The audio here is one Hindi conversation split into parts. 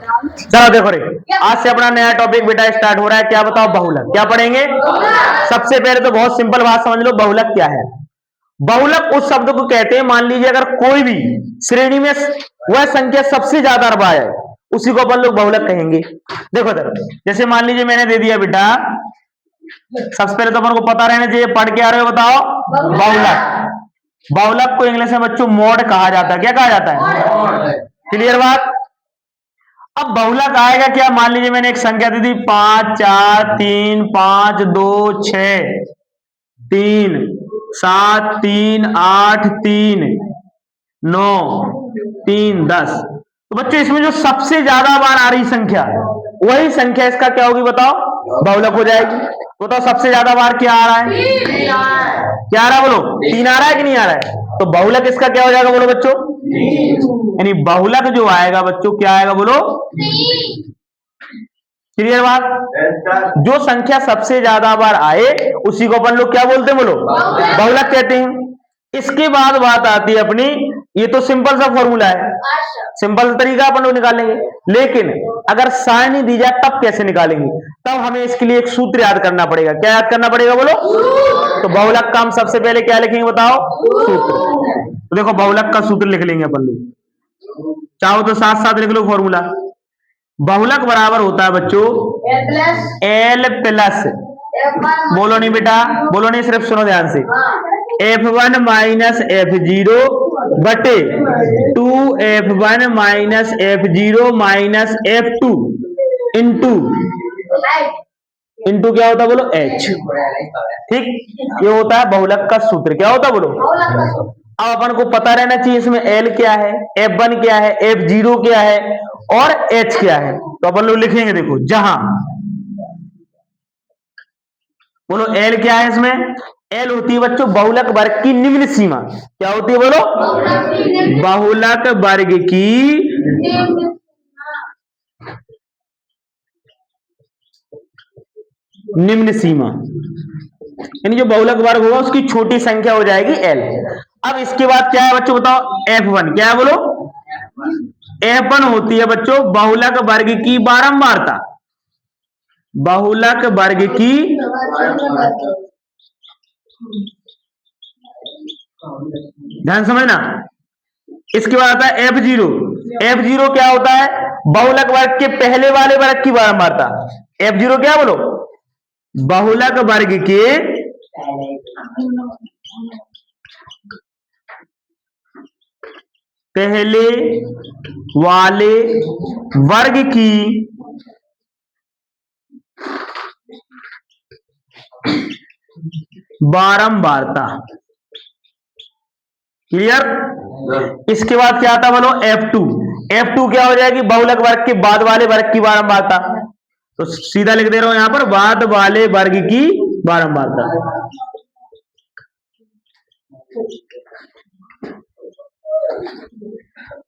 चलो देखो रे, आज से अपना नया टॉपिक बेटा स्टार्ट हो रहा है। क्या बताओ? बहुलक। क्या पढ़ेंगे? सबसे पहले तो बहुत सिंपल बात समझ लो, बहुलक क्या है। बहुलक उस शब्द को कहते हैं, मान लीजिए अगर कोई भी श्रेणी में वह संख्या सबसे ज्यादा बार है, उसी को अपन लोग बहुलक कहेंगे। देखो इधर, जैसे मान लीजिए मैंने दे दिया बेटा, सबसे पहले तो अपन को पता रहना चाहिए, पढ़ के आ रहे हो बताओ, बहुलक। बहुलक को इंग्लिश में बच्चों मॉड कहा जाता है। क्या कहा जाता है? क्लियर बात। अब बहुलक आएगा क्या? मान लीजिए मैंने एक संख्या दे दी 5 4 3 5 2 6 3 7 3 8 3 9 3 10। तो बच्चों इसमें जो सबसे ज्यादा बार आ रही संख्या, वही संख्या इसका क्या होगी बताओ? बहुलक हो जाएगी। बताओ सबसे ज्यादा बार क्या आ रहा है? क्या आ रहा है? बोलो। 3 आ रहा है कि नहीं आ रहा है? तो बहुलक इसका क्या हो जाएगा? बोलो बच्चों। यानी बहुलक जो आएगा बच्चों, क्या आएगा? बोलो। क्लियर बात। जो संख्या सबसे ज्यादा बार आए उसी को अपन लोग क्या बोलते हैं? बोलो, बहुलक कहते हैं। इसके बाद बात आती है अपनी, ये तो सिंपल सा फॉर्मूला है, सिंपल तरीका अपन लोग निकालेंगे। लेकिन अगर सारणी दी जाए तब कैसे निकालेंगे? तब हमें इसके लिए एक सूत्र याद करना पड़ेगा। क्या याद करना पड़ेगा? बोलो। तो बहुलक का हम सबसे पहले क्या लिखेंगे बताओ? सूत्र। तो देखो बहुलक का सूत्र लिख लेंगे अपन लोग, चाहो तो साथ साथ लिख लो फॉर्मूला। बहुलक बराबर होता है बच्चों एल प्लस, बोलो नहीं बेटा, बोलो नहीं, सिर्फ सुनो ध्यान से, F1 माइनस F0 बटे 2F1 minus F0 minus F2 into into क्या होता है? बोलो H। ठीक, ये होता है बहुलक का सूत्र। क्या होता है? बोलो। अब अपन को पता रहना चाहिए इसमें L क्या है, F1 क्या है, F0 क्या है और H क्या है। तो अपन लोग लिखेंगे, देखो जहां, बोलो L क्या है इसमें? L होती है बच्चों बहुलक वर्ग की निम्न सीमा। क्या होती है? बोलो, बहुलक वर्ग की निम्न सीमा, यानी जो बहुलक वर्ग होगा उसकी छोटी संख्या हो जाएगी L। अब इसके बाद क्या है बच्चों बताओ? F1 क्या है? बोलो। F1 होती है बच्चों बहुलक वर्ग की बारंबारता। बहुलक वर्ग की ध्यान समझना। इसके बाद आता है F0। F0 क्या होता है? बहुलक वर्ग के पहले वाले वर्ग की बारंबारता। F0 क्या? बोलो, बहुलक वर्ग के पहले वाले वर्ग की बारंबारता। क्लियर। इसके बाद क्या आता? बोलो F2। F2 क्या हो जाएगी? बहुलक वर्ग के बाद वाले वर्ग की बारंबारता। तो सीधा लिख दे रहा हूं यहां पर, बाद वाले वर्ग की बारंबारता।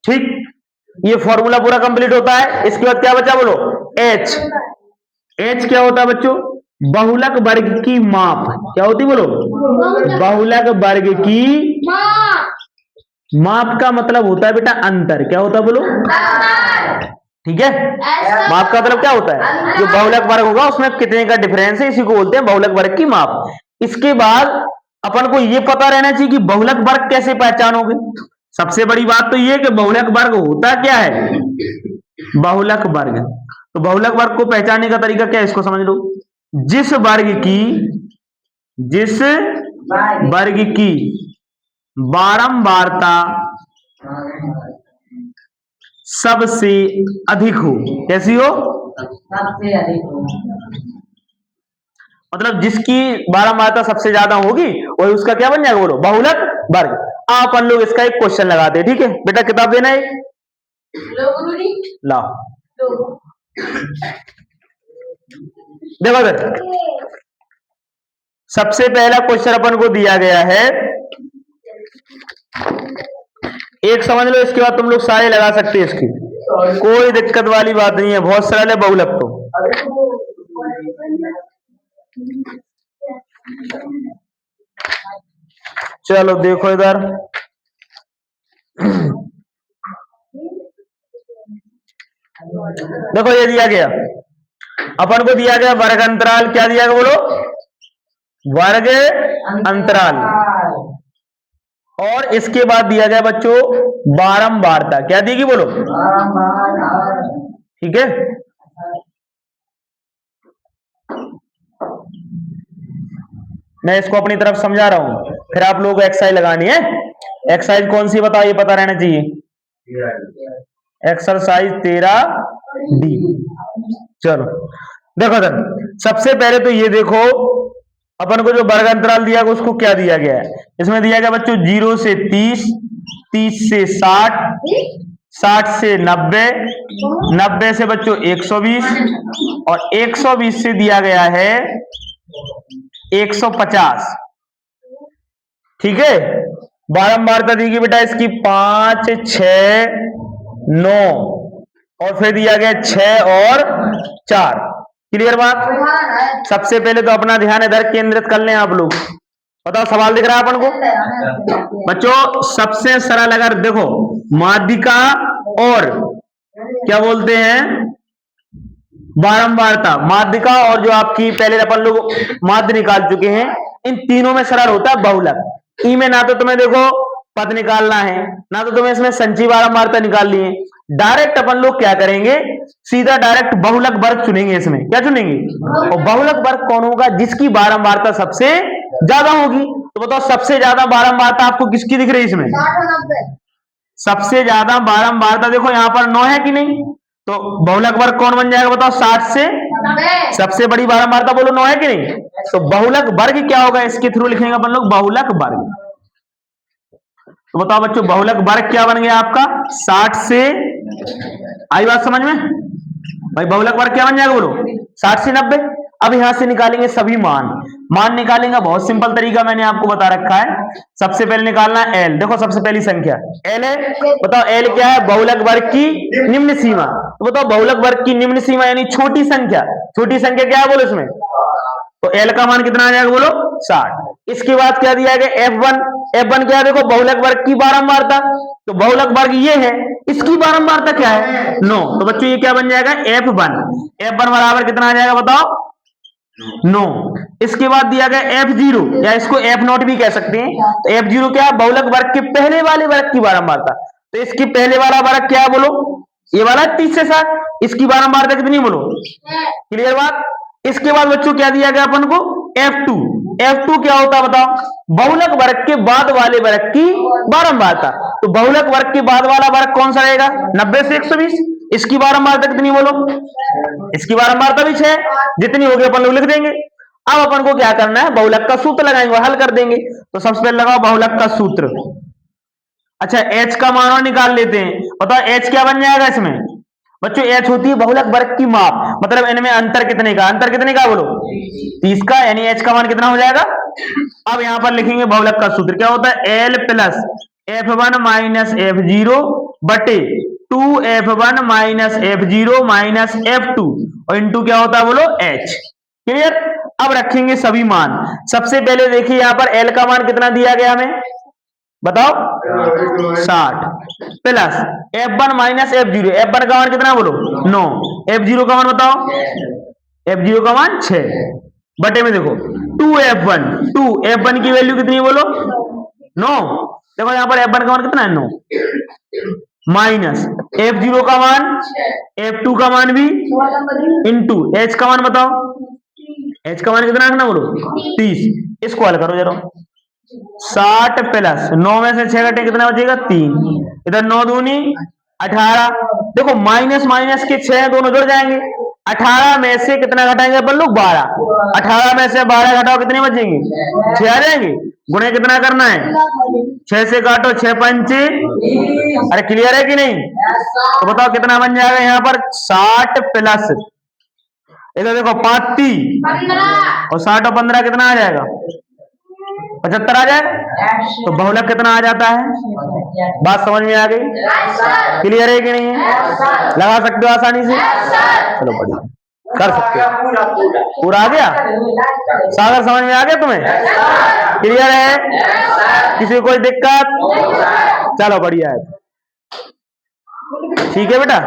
ठीक, ये फॉर्मूला पूरा कंप्लीट होता है। इसके बाद क्या बचा? बोलो H। H क्या होता है बच्चों? बहुलक वर्ग की माप। क्या होती? बोलो, बहुलक वर्ग की माप का मतलब होता है बेटा अंतर। क्या होता है? बोलो। ठीक है, माप का मतलब क्या होता है? जो बहुलक वर्ग होगा उसमें कितने का डिफरेंस है, इसी को बोलते हैं बहुलक वर्ग की माप। इसके बाद अपन को यह पता रहना चाहिए कि बहुलक वर्ग कैसे पहचानोगे। सबसे बड़ी बात तो यह कि बहुलक वर्ग होता क्या है? बहुलक वर्ग। तो बहुलक वर्ग को पहचानने का तरीका क्या है, इसको समझ लो। जिस वर्ग की बारंबारता सबसे अधिक हो। कैसी हो? सबसे अधिक हो, मतलब जिसकी बारंबारता सबसे ज्यादा होगी वही उसका क्या बन जाएगा? बोलो, बहुलक वर्ग। अपन लोग इसका एक क्वेश्चन लगाते हैं। ठीक है बेटा, किताब देना है, लाओ। देखो इधर, सबसे पहला क्वेश्चन अपन को दिया गया है, एक समझ लो, इसके बाद तुम लोग सारे लगा सकते हैं, इसकी कोई दिक्कत वाली बात नहीं है, बहुत सरल है बहुलक तो। चलो देखो इधर, देखो ये दिया गया, अपन को दिया गया वर्ग अंतराल, क्या दिया गया बोलो, वर्ग अंतराल, और इसके बाद दिया गया बच्चों बारंबारता, क्या देगी बोलो, ठीक है। मैं इसको अपनी तरफ समझा रहा हूं, फिर आप लोगों को एक्सरसाइज लगानी है। एक्सरसाइज कौन सी बताओ, ये पता रहना चाहिए, एक्सरसाइज 13D। चलो देखो सर, सबसे पहले तो ये देखो, अपन को जो वर्ग अंतराल दिया गया उसको क्या दिया गया है, इसमें दिया गया बच्चों 0 से 30, 30 से 60, 60 से 90, 90 से बच्चों 120, और 120 से दिया गया है 150, ठीक है। बारंबारता दी गई बेटा इसकी 5, 6, 9, और फिर दिया गया 6 और 4। क्लियर बात। सबसे पहले तो अपना ध्यान इधर केंद्रित कर लें आप लोग। बताओ सवाल दिख रहा है अपन को बच्चों। सबसे सरल अगर देखो माध्यिका और क्या बोलते हैं बारंबारता, माध्यिका और जो आपकी पहले अपन लोग माध्य निकाल चुके हैं, इन तीनों में सरल होता है बहुलक। ई में ना तो तुम्हें देखो पद निकालना है, ना तो तुम्हें इसमें संचयी बारंबारता निकालनी है। डायरेक्ट अपन लोग क्या करेंगे, सीधा डायरेक्ट बहुलक वर्ग चुनेंगे। इसमें क्या चुनेंगे, और बहुलक वर्ग कौन होगा, जिसकी बारंबारता सबसे ज्यादा होगी। तो बताओ सबसे ज्यादा बारंबारता आपको किसकी दिख रही है इसमें, सबसे ज्यादा बारंबारता देखो यहाँ पर 9 है कि नहीं, तो बहुलक वर्ग कौन बन जाएगा बताओ, 60 से सबसे बड़ी बारंबारता बोलो 9 है कि नहीं। तो बहुलक वर्ग क्या होगा, इसके थ्रू लिखेंगे अपन लोग बहुलक वर्ग। तो बताओ बच्चों बहुलक वर्ग क्या बन गया आपका, 60 से, आई बात समझ में भाई, बहुलक वर्ग क्या बन जाएगा बोलो, 60 से 90। अब यहां से निकालेंगे सभी मान निकालेंगे, बहुत सिंपल तरीका मैंने आपको बता रखा है। सबसे पहले निकालना एल, देखो सबसे पहली संख्या एल है, बताओ एल क्या है, बहुलक वर्ग की निम्न सीमा। तो बताओ बहुलक वर्ग की निम्न सीमा यानी छोटी संख्या, छोटी संख्या क्या है बोलो इसमें, तो एल का मान कितना आ जाएगा बोलो 60। इसके बाद क्या दिया गया F1, F1 क्या है देखो बहुलक वर्ग की बारंबारता, तो बहुलक वर्ग ये है, इसकी बारंबारता क्या है 9। तो बच्चों ये क्या बन जाएगा F1, F1 बराबर कितना आ जाएगा बताओ 9। इसके बाद दिया गया F0 या इसको F0 भी कह सकते हैं। तो F0 क्या है, बहुलक वर्ग के पहले वाले वर्ग की बारंबारता, तो इसकी पहले वाला वर्ग क्या है बोलो, ये वाला 30 से 60, इसकी बारंबारता कितनी बोलो, क्लियर बात। इसके बाद बच्चों क्या दिया गया अपन को F2, F2 क्या होता है बताओ, बहुलक वर्ग के बाद वाले वर्ग की बारंबारता। तो बहुलक वर्ग के बाद वाला वर्ग कौन सा रहेगा 90 से 120, इसकी बारंबारता कितनी बोलो, इसकी बारंबारता भी 6, जितनी होगी अपन लोग लिख देंगे। अब अपन को क्या करना है, बहुलक का सूत्र लगाएंगे, हल कर देंगे। तो सबसे पहले लगाओ बहुलक का सूत्र। अच्छा एच का मान निकाल लेते हैं, बताओ एच क्या बन जाएगा इसमें बच्चों, एच होती है बहुलक वर्ग की माप, मतलब इनमें अंतर कितने का, अंतर कितने का बोलो 30 का, यानी एच का मान कितना हो जाएगा। अब यहां पर लिखेंगे बहुलक का सूत्र क्या होता है, L plus F1 minus F0 बटे 2F1 minus F0 minus F2 और इंटू क्या होता है बोलो एच। क्लियर। अब रखेंगे सभी मान। सबसे पहले देखिए यहां पर एल का मान कितना दिया गया हमें बताओ 60 plus F1 minus F0, F1 का मान कितना बोलो 9, F0 का मान बताओ, F0 का मान 6 बटे में देखो 2F1, 2F1 की वैल्यू कितनी बोलो 9, देखो यहां पर F1 का मान कितना है 9 माइनस F0 का मान, F2 का मान भी इंटू H का मान बताओ, H का मान कितना रखना बोलो 30। इसको हल करो जरा, 60 प्लस 9 में से 6 घटे कितना बचेगा 3, इधर 9 दूनी 18, देखो माइनस माइनस के 6 दोनों जुड़ जाएंगे, 18 में से कितना घटाएंगे अपन लोग 12, 18 में से 12 घटाओ कितने बचेंगे 6 आ जाएंगे। गुणे कितना करना है 6 से काटो 6 पंचे, अरे क्लियर है कि नहीं। तो बताओ कितना बन जाएगा यहाँ पर 60 प्लस इधर देखो 35 और 60 और 15 कितना आ जाएगा 75 आ जाए। तो बहुलक कितना आ जाता है, बात समझ में आ गई, क्लियर है कि नहीं है, लगा सकते हो आसानी से, चलो बढ़िया कर सकते हो। पूरा आ गया सागर, समझ में आ गया तुम्हें, क्लियर है, किसी को कोई दिक्कत, चलो बढ़िया है, ठीक है बेटा।